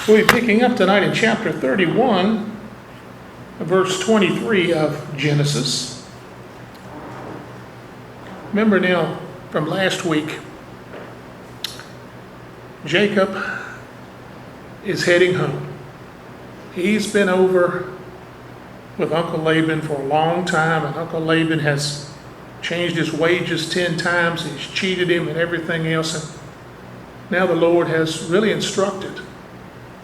We'll be picking up tonight in chapter 31, verse 23 of Genesis. Remember now from last week, Jacob is heading home. He's been over with Uncle Laban for a long time, and Uncle Laban has changed his wages 10 times. He's cheated him and everything else. And now the Lord has really instructed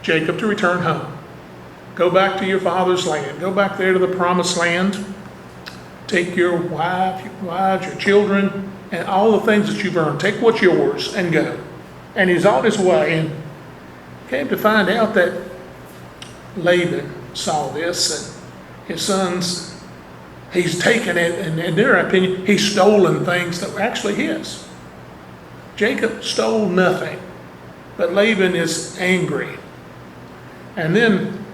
Jacob to return home. Go back to your father's land. Go back there to the promised land. Take your wives, your children, and all the things that you've earned. Take what's yours and go. And he's on his way, and came to find out that Laban saw this, and his sons, he's taken it, and in their opinion, he's stolen things that were actually his. Jacob stole nothing, but Laban is angry. And then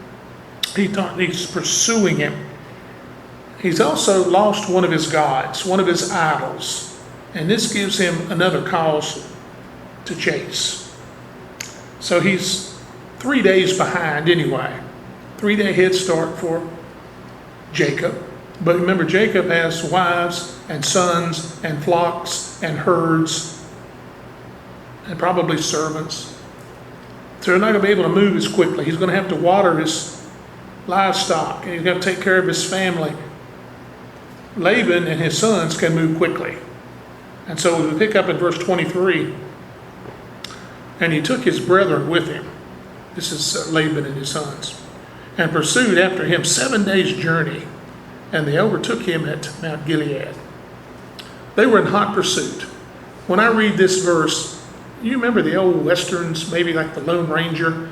he's pursuing him. He's also lost one of his gods, one of his idols. And this gives him another cause to chase. So he's 3 days behind anyway. 3-day head start for Jacob. But remember, Jacob has wives and sons and flocks and herds and probably servants. So they're not going to be able to move as quickly. He's going to have to water his livestock, and he's going to take care of his family. Laban and his sons can move quickly. And so we pick up in verse 23. And he took his brethren with him. This is Laban and his sons. And pursued after him 7 days' journey. And they overtook him at Mount Gilead. They were in hot pursuit. When I read this verse, you remember the old westerns, maybe like the Lone Ranger,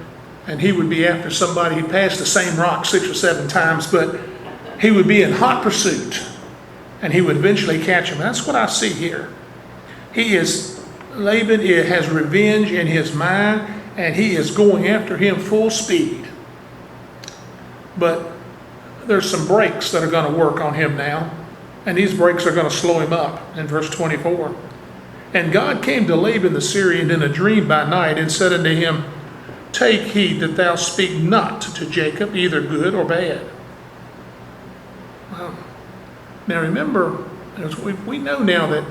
and he would be after somebody. He'd pass the same rock 6 or 7 times, but he would be in hot pursuit, and he would eventually catch him. That's what I see here. Laban has revenge in his mind, and he is going after him full speed. But there's some brakes that are going to work on him now, and these brakes are going to slow him up in verse 24. And God came to Laban the Syrian in a dream by night and said unto him, Take heed that thou speak not to Jacob, either good or bad. Now remember, we know now that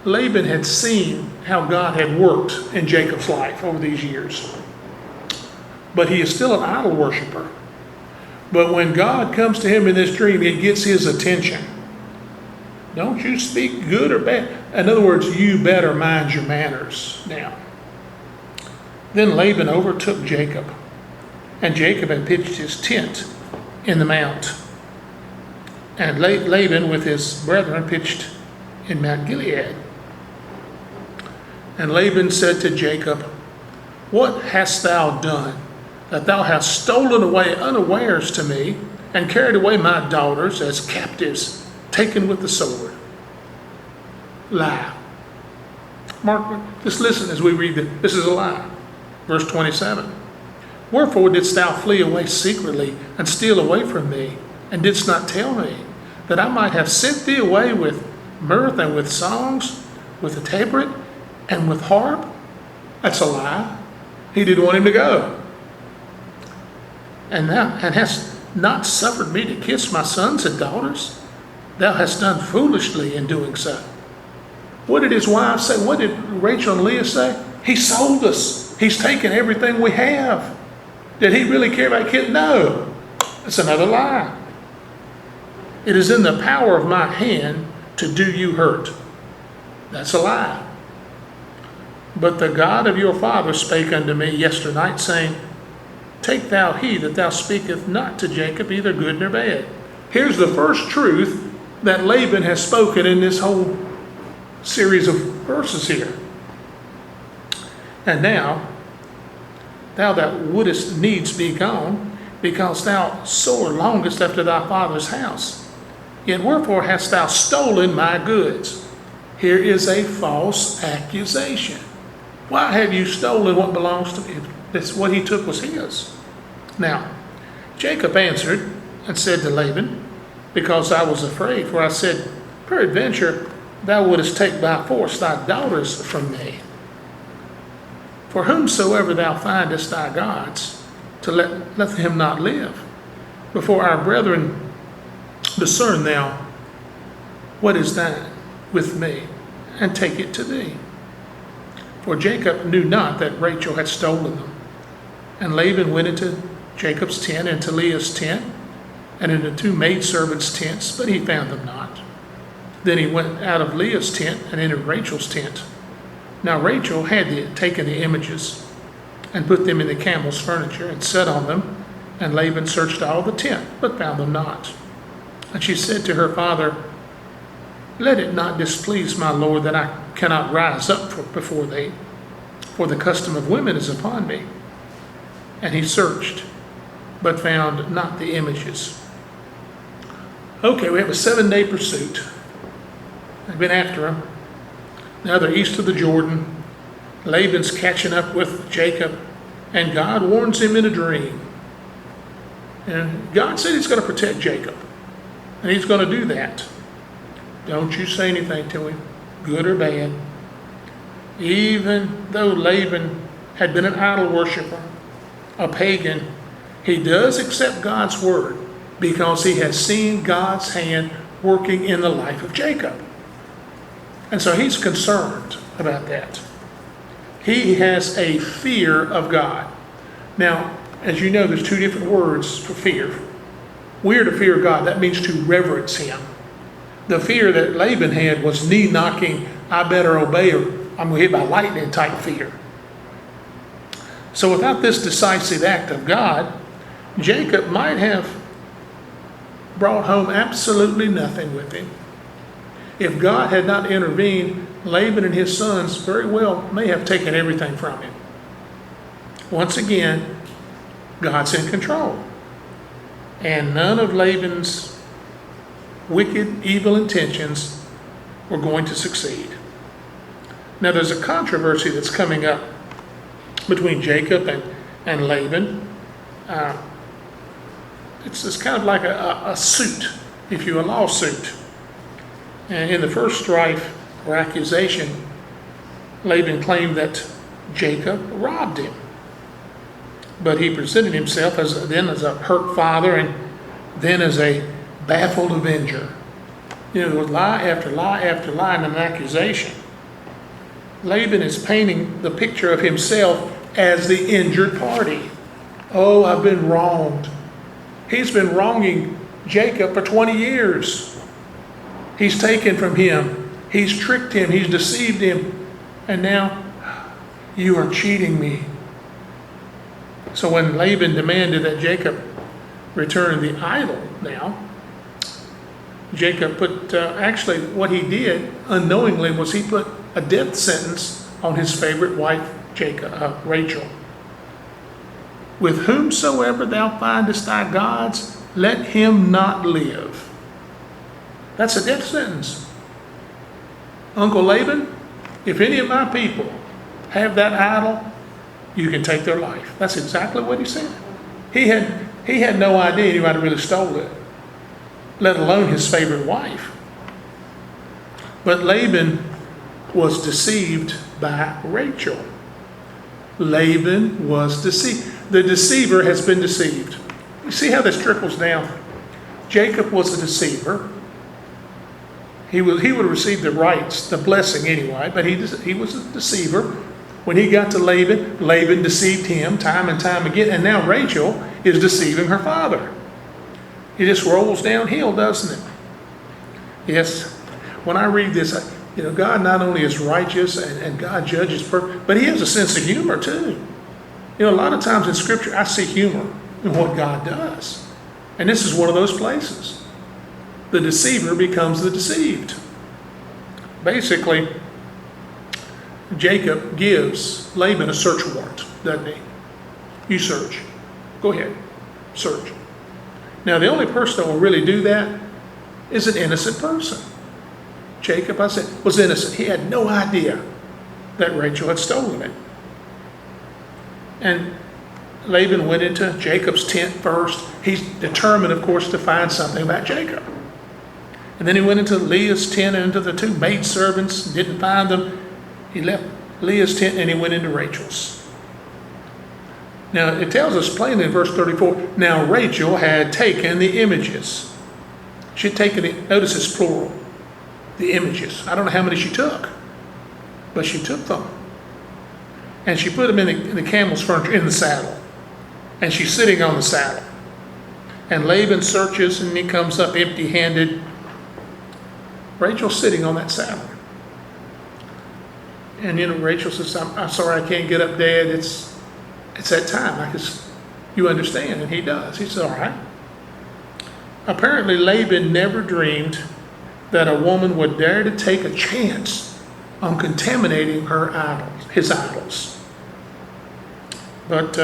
Laban had seen how God had worked in Jacob's life over these years. But he is still an idol worshiper. But when God comes to him in this dream, it gets his attention. Don't you speak good or bad. In other words, you better mind your manners now. Then Laban overtook Jacob, and Jacob had pitched his tent in the mount. And Laban with his brethren pitched in Mount Gilead. And Laban said to Jacob, What hast thou done, that thou hast stolen away unawares to me, and carried away my daughters as captives, taken with the sword? Lie. Mark, just listen as we read it. This is a lie. Verse 27. Wherefore didst thou flee away secretly, and steal away from me, and didst not tell me, that I might have sent thee away with mirth and with songs, with a tabret and with harp? That's a lie. He didn't want him to go. And hast not suffered me to kiss my sons and daughters? Thou hast done foolishly in doing so. What did his wife say? What did Rachel and Leah say? He sold us. He's taken everything we have. Did he really care about kids? No. That's another lie. It is in the power of my hand to do you hurt. That's a lie. But the God of your father spake unto me yesternight, saying, Take thou heed that thou speakest not to Jacob either good nor bad. Here's the first truth that Laban has spoken in this whole series of verses here. And now, thou that wouldest needs be gone, because thou sore longest after thy father's house. Yet wherefore hast thou stolen my goods? Here is a false accusation. Why have you stolen what belongs to me? That's what he took was his. Now, Jacob answered and said to Laban, Because I was afraid, for I said, Peradventure thou wouldest take by force thy daughters from me. For whomsoever thou findest thy gods, to let him not live. Before our brethren, discern thou what is thine with me, and take it to thee. For Jacob knew not that Rachel had stolen them. And Laban went into Jacob's tent, and to Leah's tent, and into 2 maidservants' tents, but he found them not. Then he went out of Leah's tent and entered Rachel's tent. Now Rachel had taken the images and put them in the camel's furniture and sat on them, and Laban searched all the tent, but found them not. And she said to her father, Let it not displease my lord that I cannot rise up before thee, for the custom of women is upon me. And he searched, but found not the images. Okay, we have a 7-day pursuit. They've been after him. Now they're east of the Jordan. Laban's catching up with Jacob, and God warns him in a dream. And God said he's going to protect Jacob, and he's going to do that. Don't you say anything to him, good or bad. Even though Laban had been an idol worshiper, a pagan, he does accept God's word because he has seen God's hand working in the life of Jacob. And so he's concerned about that. He has a fear of God. Now, as you know, there's 2 different words for fear. We are to fear God. That means to reverence him. The fear that Laban had was knee-knocking, I better obey or I'm going to hit by lightning type fear. So without this decisive act of God, Jacob might have brought home absolutely nothing with him. If God had not intervened, Laban and his sons very well may have taken everything from him. Once again, God's in control. And none of Laban's wicked, evil intentions were going to succeed. Now there's a controversy that's coming up between Jacob and Laban. It's kind of like a suit, if you will, a lawsuit. And in the first strife or accusation, Laban claimed that Jacob robbed him. But he presented himself then as a hurt father and then as a baffled avenger. There was lie after lie after lie in an accusation. Laban is painting the picture of himself as the injured party. Oh, I've been wronged. He's been wronging Jacob for 20 years. He's taken from him. He's tricked him. He's deceived him. And now you are cheating me. So when Laban demanded that Jacob return the idol now, Jacob put, actually what he did unknowingly was he put a death sentence on his favorite wife, Rachel. With whomsoever thou findest thy gods, let him not live. That's a death sentence. Uncle Laban, if any of my people have that idol, you can take their life. That's exactly what he said. He had no idea anybody really stole it, let alone his favorite wife. But Laban was deceived by Rachel. Laban was deceived. The deceiver has been deceived. You see how this trickles down? Jacob was a deceiver. He would receive the rights, the blessing anyway, but he was a deceiver. When he got to Laban, Laban deceived him time and time again, and now Rachel is deceiving her father. It just rolls downhill, doesn't it? Yes, when I read this, God not only is righteous and God judges perfect, but he has a sense of humor too. A lot of times in Scripture, I see humor in what God does. And this is one of those places. The deceiver becomes the deceived. Basically, Jacob gives Laban a search warrant, doesn't he? You search. Go ahead. Search. Now, the only person that will really do that is an innocent person. Jacob, I said, was innocent. He had no idea that Rachel had stolen it. And Laban went into Jacob's tent first. He's determined, of course, to find something about Jacob. And then he went into Leah's tent and into the 2 maidservants, didn't find them. He left Leah's tent and he went into Rachel's. Now, it tells us plainly in verse 34, now Rachel had taken the images. She had taken it, notice it's plural, the images. I don't know how many she took, but she took them. And she put them in the camel's furniture, in the saddle. And she's sitting on the saddle. And Laban searches and he comes up empty-handed. Rachel's sitting on that saddle. And Rachel says, I'm sorry I can't get up, Dad. It's that time. You understand. And he does. He says, all right. Apparently Laban never dreamed that a woman would dare to take a chance on contaminating his idols. But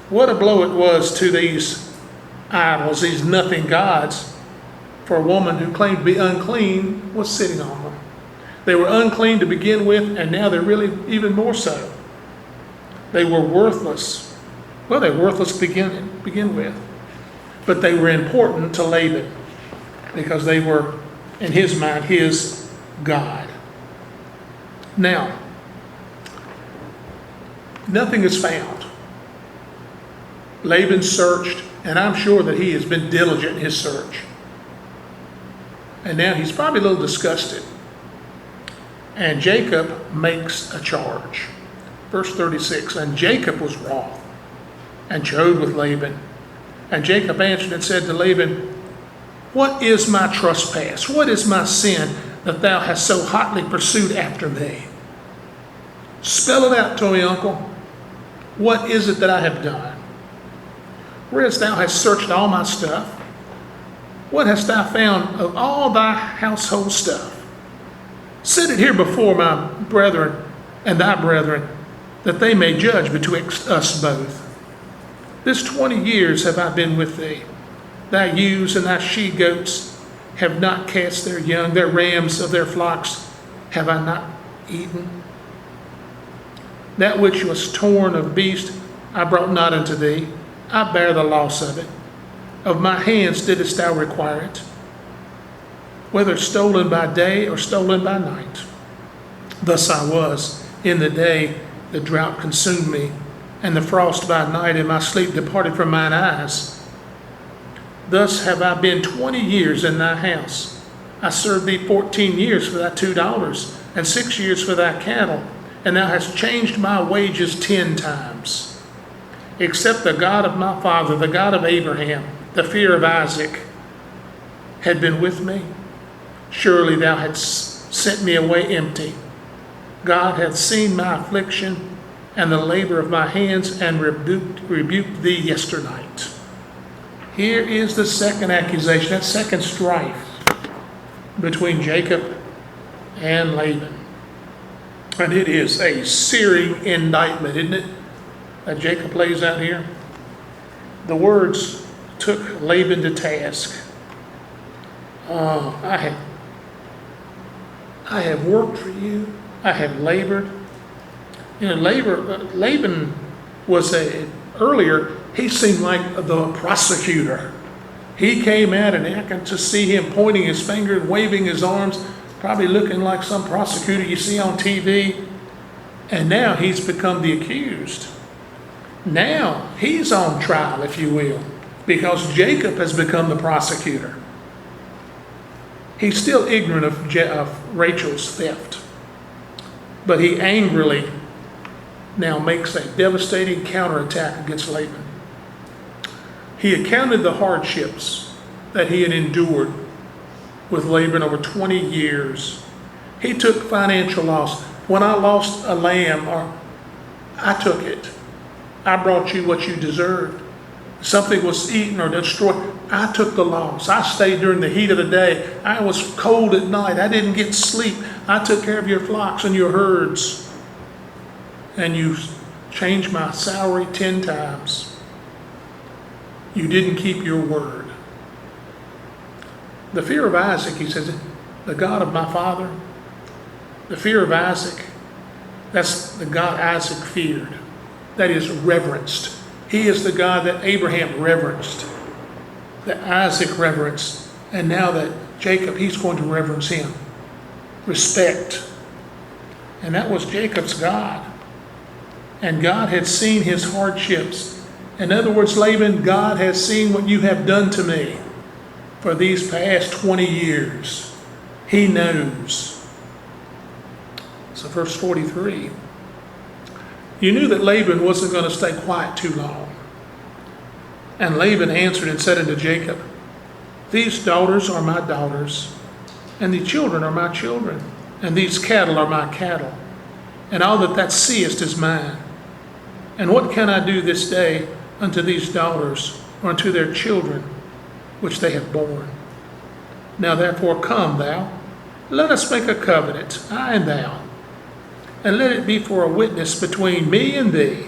what a blow it was to these idols, these nothing gods, for a woman who claimed to be unclean was sitting on them. They were unclean to begin with, and now they're really even more so. They were worthless. Well, they're worthless to begin with. But they were important to Laban because they were, in his mind, his God. Now, nothing is found. Laban searched, and I'm sure that he has been diligent in his search. And now he's probably a little disgusted. And Jacob makes a charge. Verse 36, and Jacob was wroth and chode with Laban. And Jacob answered and said to Laban, what is my trespass? What is my sin that thou hast so hotly pursued after me? Spell it out to me, uncle. What is it that I have done? Whereas thou hast searched all my stuff, what hast thou found of all thy household stuff? Set it here before my brethren and thy brethren, that they may judge betwixt us both. This 20 years have I been with thee. Thy ewes and thy she-goats have not cast their young, their rams of their flocks have I not eaten. That which was torn of beast I brought not unto thee. I bear the loss of it. Of my hands didst thou require it, whether stolen by day or stolen by night. Thus I was. In the day the drought consumed me, and the frost by night, and my sleep departed from mine eyes. Thus have I been 20 years in thy house. I served thee 14 years for thy $2, and 6 years for thy cattle, and thou hast changed my wages 10 times. Except the God of my father, the God of Abraham, the fear of Isaac, had been with me, surely thou hadst sent me away empty. God hath seen my affliction and the labor of my hands, and rebuked thee yesternight. Here is the second accusation, that second strife between Jacob and Laban. And it is a searing indictment, isn't it, that Jacob lays out here? The words took Laban to task. I have worked for you. I have labored. Laban was earlier, he seemed like the prosecutor. He came out and I can just see him pointing his finger and waving his arms, probably looking like some prosecutor you see on TV. And now he's become the accused. Now he's on trial, if you will, because Jacob has become the prosecutor. He's still ignorant of Rachel's theft, but he angrily now makes a devastating counterattack against Laban. He accounted the hardships that he had endured with Laban over 20 years. He took financial loss. When I lost a lamb, I took it. I brought you what you deserved. Something was eaten or destroyed, I took the loss. I stayed during the heat of the day. I was cold at night. I didn't get sleep. I took care of your flocks and your herds. And you changed my salary 10 times. You didn't keep your word. The fear of Isaac, he says, the God of my father, the fear of Isaac, that's the God Isaac feared. That is reverenced. He is the God that Abraham reverenced, that Isaac reverenced, and now that Jacob, he's going to reverence him. Respect. And that was Jacob's God. and God had seen his hardships. In other words, Laban, God has seen what you have done to me for these past 20 years. He knows. So verse 43, you knew that Laban wasn't going to stay quiet too long. And Laban answered and said unto Jacob, these daughters are my daughters, and the children are my children, and these cattle are my cattle, and all that thou seest is mine. And what can I do this day unto these daughters, or unto their children, which they have borne? Now therefore come thou, let us make a covenant, I and thou, and let it be for a witness between me and thee.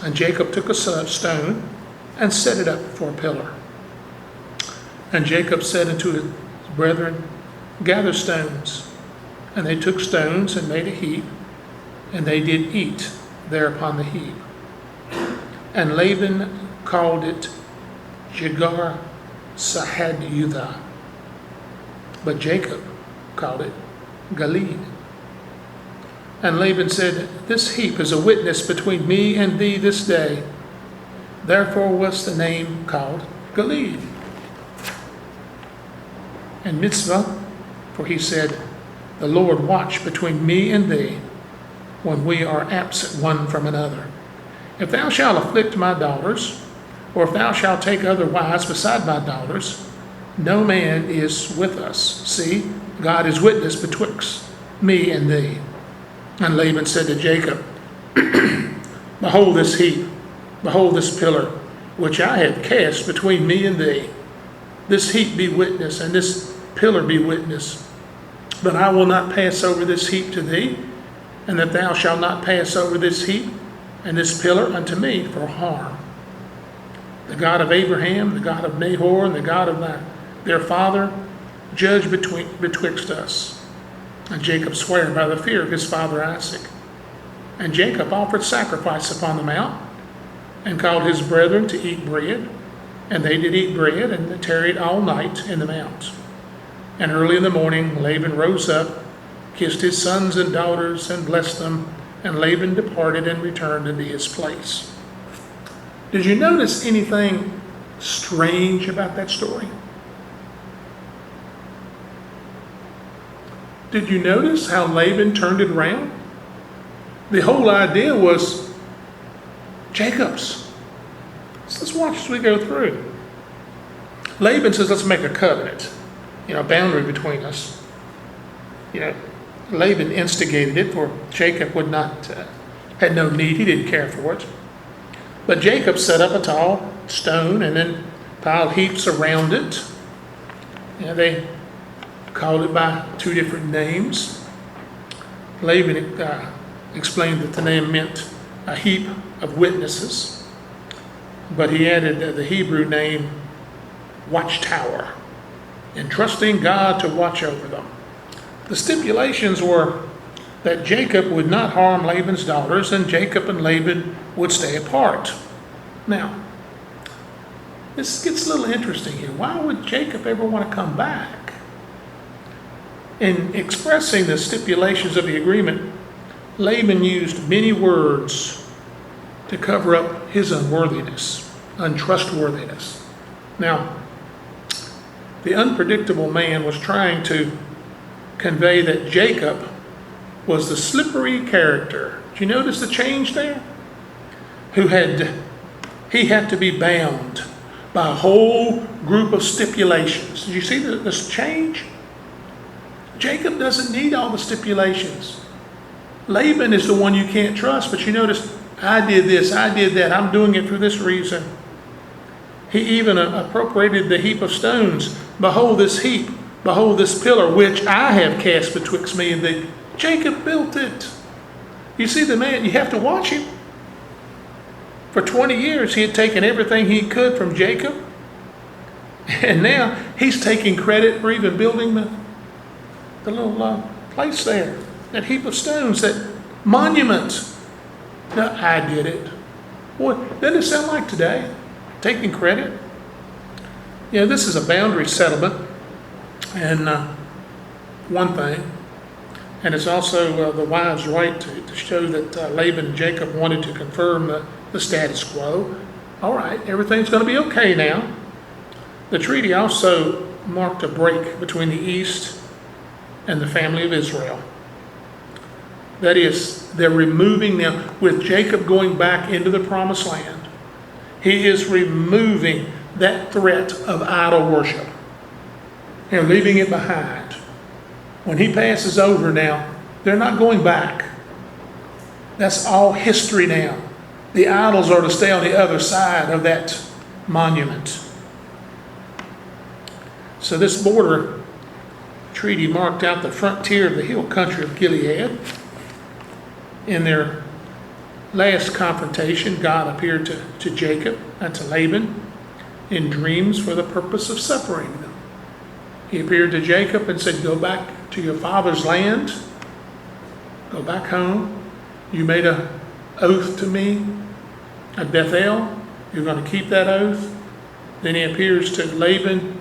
And Jacob took a stone, and set it up for a pillar. And Jacob said unto his brethren, gather stones. And they took stones and made a heap, and they did eat there upon the heap. And Laban called it Jegar Sahadutha, but Jacob called it Gilead. And Laban said, this heap is a witness between me and thee this day. Therefore was the name called Gilead. And Mitzvah, for he said, the Lord watch between me and thee when we are absent one from another. If thou shalt afflict my daughters, or if thou shalt take other wives beside my daughters, no man is with us. See, God is witness betwixt me and thee. And Laban said to Jacob, behold this heap, behold this pillar, which I have cast between me and thee. This heap be witness, and this pillar be witness. But I will not pass over this heap to thee, and that thou shalt not pass over this heap and this pillar unto me for harm. The God of Abraham, the God of Nahor, and the God of their father, judge betwixt us. And Jacob sware by the fear of his father Isaac. And Jacob offered sacrifice upon the mount, and called his brethren to eat bread. And they did eat bread, and they tarried all night in the mount. And early in the morning Laban rose up, kissed his sons and daughters, and blessed them. And Laban departed and returned into his place. Did you notice anything strange about that story? Did you notice how Laban turned it around? The whole idea was Jacob's. So let's watch as we go through. Laban says, let's make a covenant, a boundary between us. Laban instigated it, for Jacob would not, had no need, he didn't care for it. But Jacob set up a tall stone and then piled heaps around it. They called it by two different names. Laban explained that the name meant a heap of witnesses, but he added the Hebrew name watchtower, entrusting God to watch over them. The stipulations were that Jacob would not harm Laban's daughters, and Jacob and Laban would stay apart. Now, this gets a little interesting here. Why would Jacob ever want to come back? In expressing the stipulations of the agreement, Laban used many words to cover up his unworthiness, untrustworthiness. Now, the unpredictable man was trying to convey that Jacob was the slippery character. Did you notice the change there? He had to be bound by a whole group of stipulations. Did you see this change? Jacob doesn't need all the stipulations. Laban is the one you can't trust, but you notice, I did this, I did that, I'm doing it for this reason. He even appropriated the heap of stones. Behold this heap, behold this pillar, which I have cast betwixt me and thee. Jacob built it. You see the man, you have to watch him. For 20 years, he had taken everything he could from Jacob. And now he's taking credit for even building the little place there. That heap of stones, that monument. No, I did it. Boy, doesn't it sound like today? Taking credit? This is a boundary settlement. And one thing. And it's also the wives' right to show that Laban and Jacob wanted to confirm the status quo. All right, everything's going to be okay now. The treaty also marked a break between the East and the family of Israel. That is, they're removing now, with Jacob going back into the promised land, he is removing that threat of idol worship and leaving it behind. When he passes over now, they're not going back. That's all history now. The idols are to stay on the other side of that monument. So this border treaty marked out the frontier of the hill country of Gilead. In their last confrontation, God appeared to Jacob and to Laban in dreams for the purpose of separating them. He appeared to Jacob and said, go back to your father's land. Go back home. You made an oath to me at Bethel. You're going to keep that oath. Then he appears to Laban.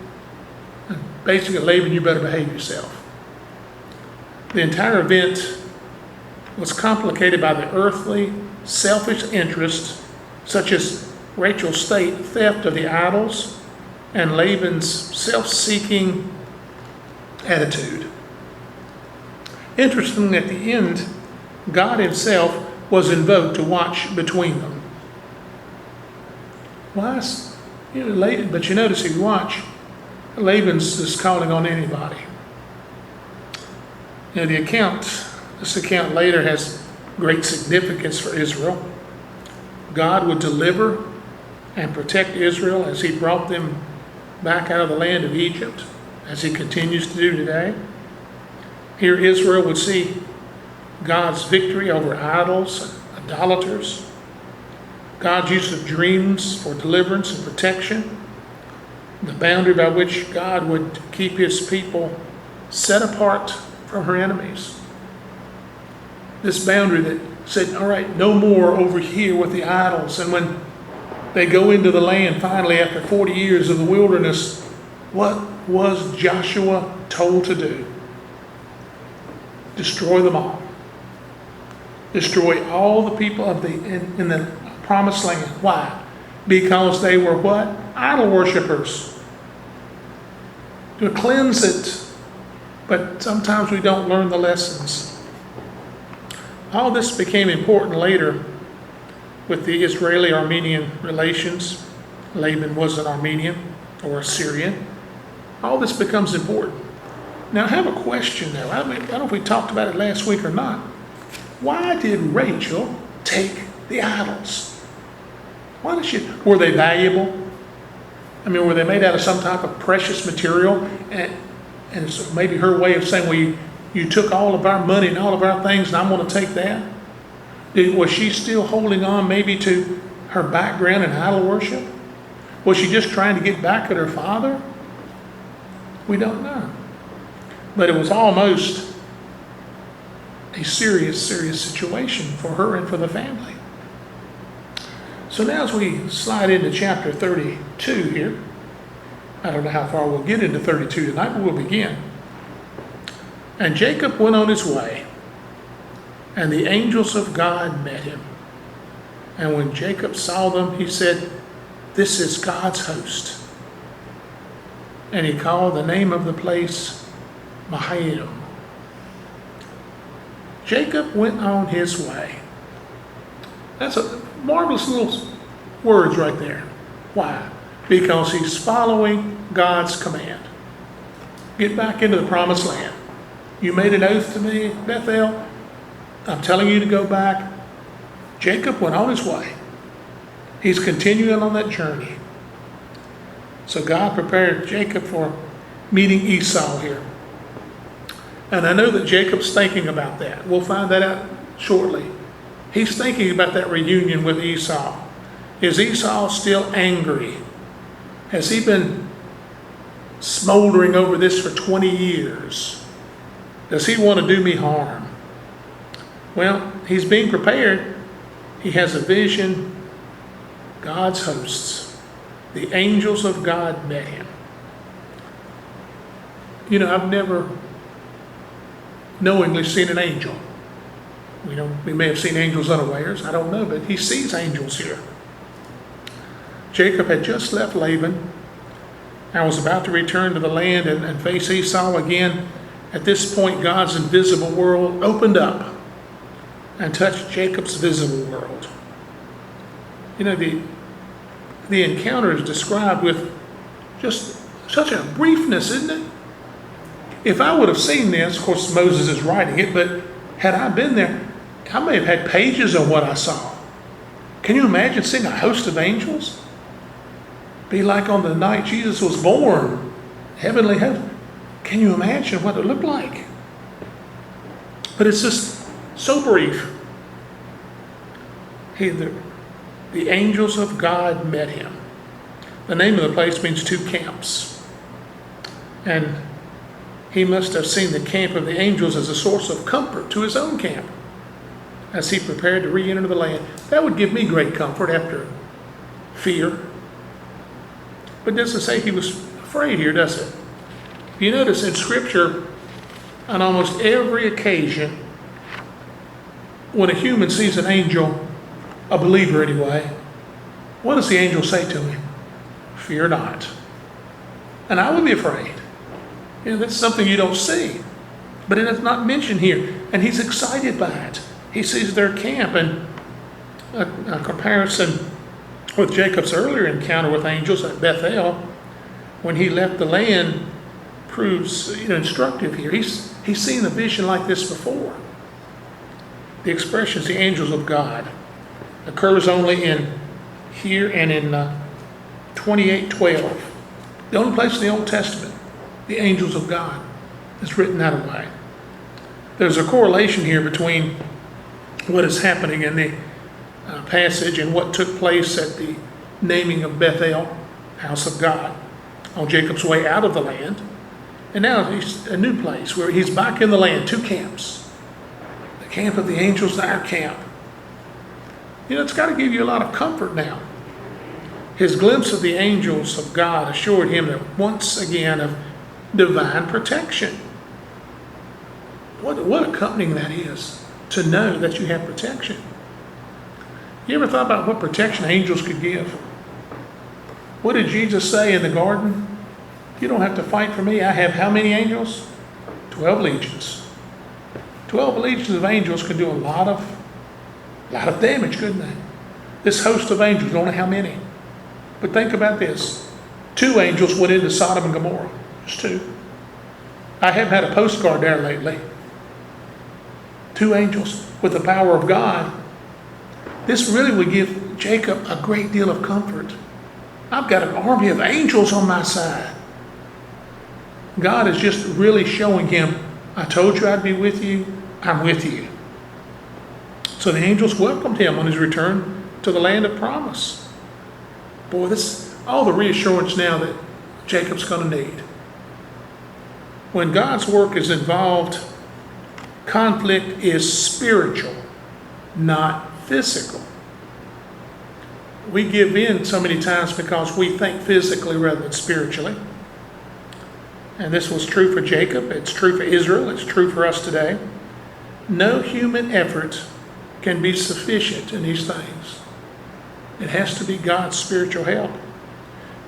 Basically, Laban, you better behave yourself. The entire event was complicated by the earthly, selfish interests, such as Rachel's state theft of the idols and Laban's self-seeking attitude. Interestingly, at the end, God himself was invoked to watch between them. Why? But you notice if you watch, Laban's just calling on anybody. This account later has great significance for Israel. God would deliver and protect Israel as he brought them back out of the land of Egypt, as he continues to do today. Here Israel would see God's victory over idols and idolaters, God's use of dreams for deliverance and protection, the boundary by which God would keep his people set apart from her enemies. This boundary that said, all right, no more over here with the idols. And when they go into the land finally after 40 years of the wilderness, what was Joshua told to do? Destroy them all. Destroy all the people in the promised land. Why? Because they were what? Idol worshipers. To cleanse it. But sometimes we don't learn the lessons. All this became important later with the Israeli-Armenian relations. Laban was an Armenian or a Syrian. All this becomes important. Now I have a question though. I don't know if we talked about it last week or not. Why did Rachel take the idols? Why did she? Were they valuable? I mean, were they made out of some type of precious material? And so maybe her way of saying, well, you took all of our money and all of our things and I'm going to take that? Was she still holding on maybe to her background in idol worship? Was she just trying to get back at her father? We don't know. But it was almost a serious situation for her and for the family. So now as we slide into chapter 32 here, I don't know how far we'll get into 32 tonight, but we'll begin. And Jacob went on his way, and the angels of God met him. And when Jacob saw them, he said, this is God's host. And he called the name of the place Mahanaim. Jacob went on his way. That's a marvelous little words right there. Why? Because he's following God's command. Get back into the promised land. You made an oath to me, Bethel. I'm telling you to go back. Jacob went on his way. He's continuing on that journey. So God prepared Jacob for meeting Esau here. And I know that Jacob's thinking about that. We'll find that out shortly. He's thinking about that reunion with Esau. Is Esau still angry? Has he been smoldering over this for 20 years? Does he want to do me harm? Well, he's being prepared. He has a vision. God's hosts, the angels of God met him. You know, I've never knowingly seen an angel. We may have seen angels unawares, I don't know, but he sees angels here. Jacob had just left Laban and was about to return to the land and face Esau again. At this point, God's invisible world opened up and touched Jacob's visible world. The encounter is described with just such a briefness, isn't it? If I would have seen this, of course Moses is writing it, but had I been there, I may have had pages of what I saw. Can you imagine seeing a host of angels? Be like on the night Jesus was born, heavenly heaven. Can you imagine what it looked like? But it's just so brief. The angels of God met him. The name of the place means two camps. And he must have seen the camp of the angels as a source of comfort to his own camp as he prepared to re-enter the land. That would give me great comfort after fear. But it doesn't say he was afraid here, does it? You notice in Scripture, on almost every occasion, when a human sees an angel, a believer anyway, what does the angel say to him? Fear not. And I would be afraid. That's something you don't see. But it is not mentioned here. And he's excited by it. He sees their camp, and a comparison with Jacob's earlier encounter with angels at Bethel, when he left the land, proves instructive here. He's seen a vision like this before. The expressions, the angels of God, occurs only in here and in 28:12. The only place in the Old Testament, the angels of God, is written that way. There's a correlation here between what is happening in the passage and what took place at the naming of Bethel, house of God, on Jacob's way out of the land. And now he's a new place where he's back in the land, two camps. The camp of the angels and our camp. It's got to give you a lot of comfort now. His glimpse of the angels of God assured him that once again of divine protection. What accompanying that is, to know that you have protection. You ever thought about what protection angels could give? What did Jesus say in the garden? You don't have to fight for me. I have how many angels? 12 legions. 12 legions of angels could do a lot of damage, couldn't they? This host of angels, don't know how many. But think about this. 2 angels went into Sodom and Gomorrah. Just 2. I haven't had a postcard there lately. 2 angels with the power of God. This really would give Jacob a great deal of comfort. I've got an army of angels on my side. God is just really showing him, I told you I'd be with you, I'm with you. So the angels welcomed him on his return to the land of promise. Boy, this all the reassurance now that Jacob's going to need. When God's work is involved, conflict is spiritual, not physical. We give in so many times because we think physically rather than spiritually. And this was true for Jacob, it's true for Israel, it's true for us today. No human effort can be sufficient in these things. It has to be God's spiritual help.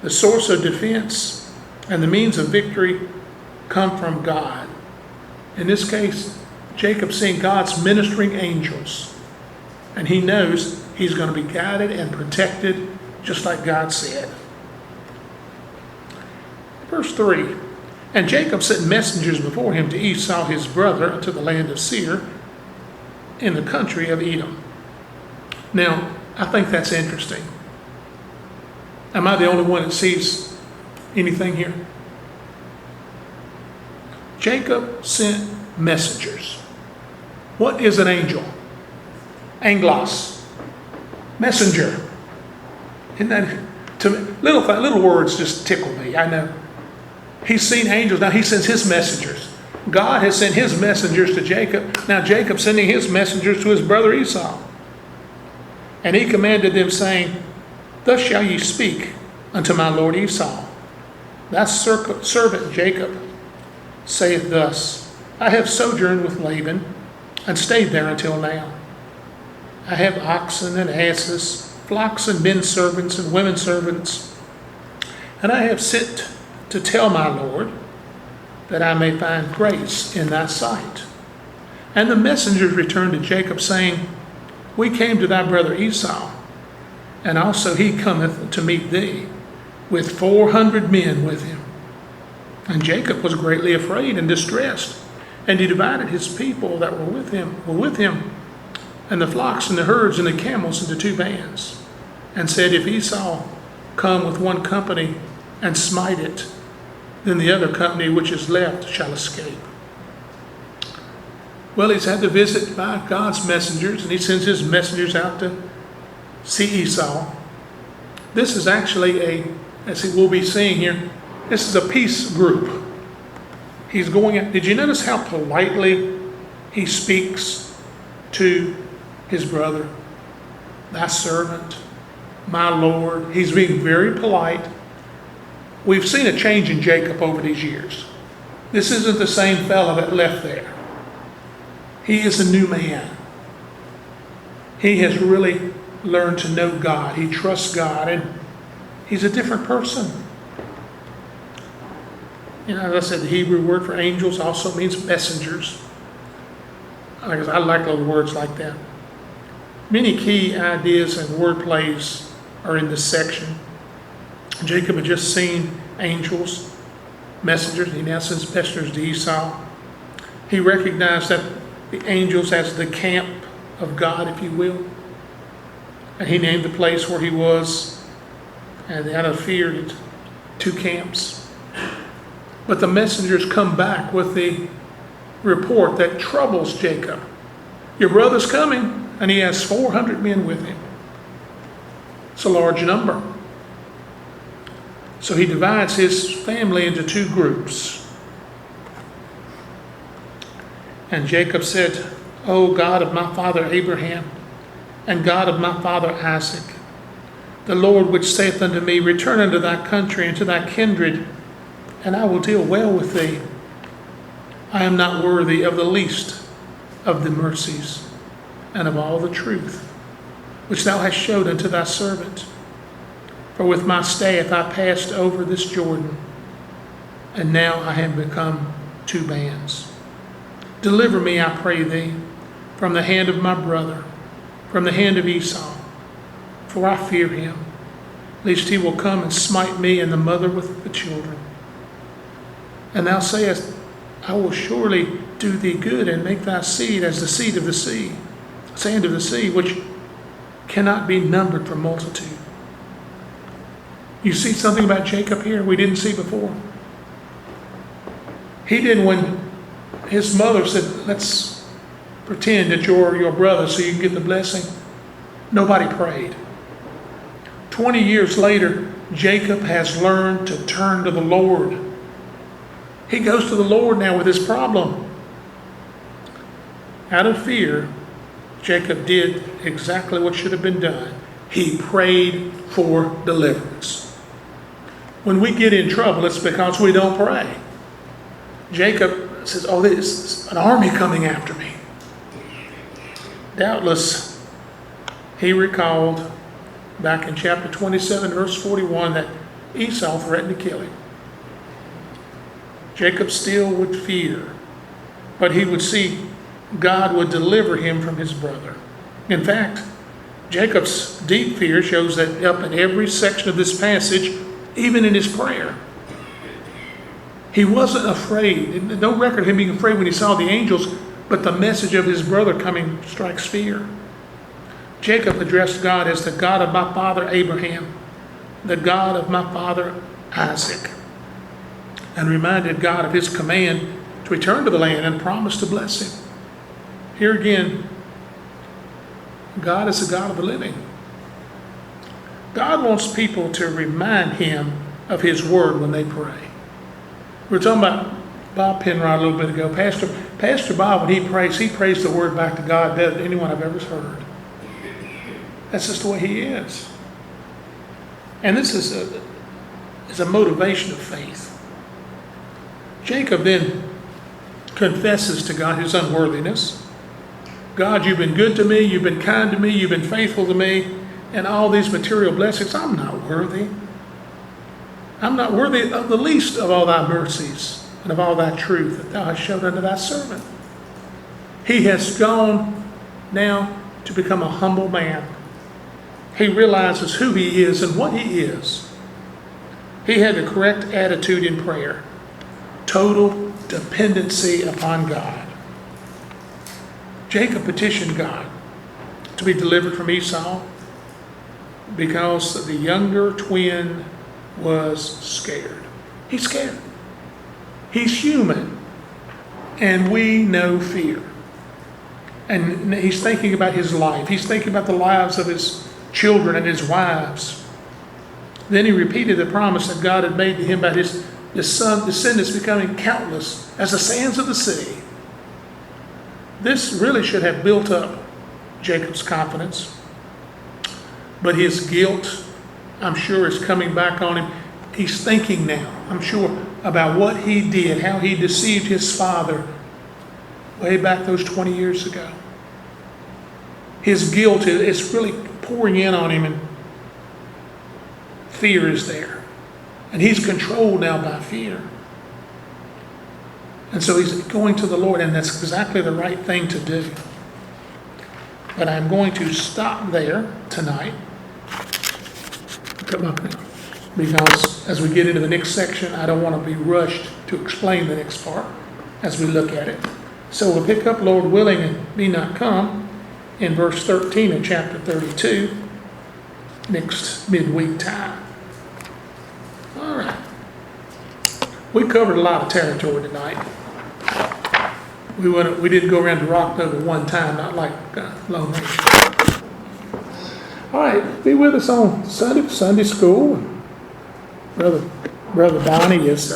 The source of defense and the means of victory come from God. In this case, Jacob's seeing God's ministering angels, and he knows he's going to be guided and protected just like God said. Verse 3, and Jacob sent messengers before him to Esau his brother to the land of Seir in the country of Edom. Now, I think that's interesting. Am I the only one that sees anything here? Jacob sent messengers. What is an angel? Anglos. Messenger. Isn't that, to me, little words just tickle me, I know. He's seen angels, now he sends his messengers. God has sent his messengers to Jacob. Now Jacob sending his messengers to his brother Esau. And he commanded them, saying, thus shall ye speak unto my lord Esau. Thy servant Jacob saith thus, I have sojourned with Laban and stayed there until now. I have oxen and asses, flocks and men servants and women servants, and I have sent to tell my Lord that I may find grace in thy sight. And the messengers returned to Jacob, saying, We came to thy brother Esau, and also he cometh to meet thee, with 400 men with him. And Jacob was greatly afraid and distressed, and he divided his people that were with him, and the flocks and the herds and the camels into 2 bands, and said, If Esau come with one company and smite it, then the other company which is left shall escape. Well, he's had to visit by God's messengers, and he sends his messengers out to see Esau. This is actually as we'll be seeing here, this is a peace group. He's going out. Did you notice how politely he speaks to his brother? Thy servant, my Lord. He's being very polite. We've seen a change in Jacob over these years. This isn't the same fellow that left there. He is a new man. He has really learned to know God. He trusts God, and he's a different person. You know, as I said, the Hebrew word for angels also means messengers. I like little words like that. Many key ideas and word plays are in this section. Jacob had just seen angels, messengers. He now sends messengers to Esau. He recognized that the angels as the camp of God, if you will. And he named the place where he was, and out of fear, 2 camps. But the messengers come back with the report that troubles Jacob. Your brother's coming, and he has 400 men with him. It's a large number. So he divides his family into 2 groups. And Jacob said, O God of my father Abraham, and God of my father Isaac, the Lord which saith unto me, Return unto thy country and to thy kindred, and I will deal well with thee. I am not worthy of the least of the mercies and of all the truth which thou hast showed unto thy servant. For with my staff I passed over this Jordan, and now I have become 2 bands. Deliver me, I pray thee, from the hand of my brother, from the hand of Esau, for I fear him, lest he will come and smite me and the mother with the children. And thou sayest, I will surely do thee good and make thy seed as the seed of the sea, sand of the sea, which cannot be numbered for multitude. You see something about Jacob here we didn't see before. He didn't, when his mother said, let's pretend that you're your brother so you can get the blessing. Nobody prayed. 20 years later, Jacob has learned to turn to the Lord. He goes to the Lord now with his problem. Out of fear, Jacob did exactly what should have been done. He prayed for deliverance. When we get in trouble, it's because we don't pray. Jacob says, oh, there's an army coming after me. Doubtless, he recalled back in chapter 27, verse 41, that Esau threatened to kill him. Jacob still would fear, but he would see God would deliver him from his brother. In fact, Jacob's deep fear shows that up in every section of this passage, even in his prayer. He wasn't afraid. No record of him being afraid when he saw the angels, but the message of his brother coming strikes fear. Jacob addressed God as the God of my father Abraham, the God of my father Isaac, and reminded God of his command to return to the land and promised to bless him. Here again, God is the God of the living. God wants people to remind him of his word when they pray. We were talking about Bob Penrod a little bit ago. Pastor Bob, when he prays the word back to God better than anyone I've ever heard. That's just the way he is. And this is a motivation of faith. Jacob then confesses to God his unworthiness. God, you've been good to me, you've been kind to me, you've been faithful to me, and all these material blessings, I'm not worthy. I'm not worthy of the least of all thy mercies and of all thy truth that thou hast showed unto thy servant. He has gone now to become a humble man. He realizes who he is and what he is. He had the correct attitude in prayer. Total dependency upon God. Jacob petitioned God to be delivered from Esau because the younger twin was scared. He's scared. He's human. And we know fear. And he's thinking about his life. He's thinking about the lives of his children and his wives. Then he repeated the promise that God had made to him about his son, descendants becoming countless as the sands of the sea. This really should have built up Jacob's confidence. But his guilt, I'm sure, is coming back on him. He's thinking now, I'm sure, about what he did, how he deceived his father way back those 20 years ago. His guilt is really pouring in on him, and fear is there. And he's controlled now by fear. And so he's going to the Lord, and that's exactly the right thing to do. But I'm going to stop there tonight. Come up now. Because as we get into the next section, I don't want to be rushed to explain the next part as we look at it. So we'll pick up, Lord willing, and be not come, in verse 13 of chapter 32, next midweek time. All right. We covered a lot of territory tonight. We didn't go around to Rockville at one time, not like Lone Ranger. All right, be with us on Sunday school. Brother Donnie is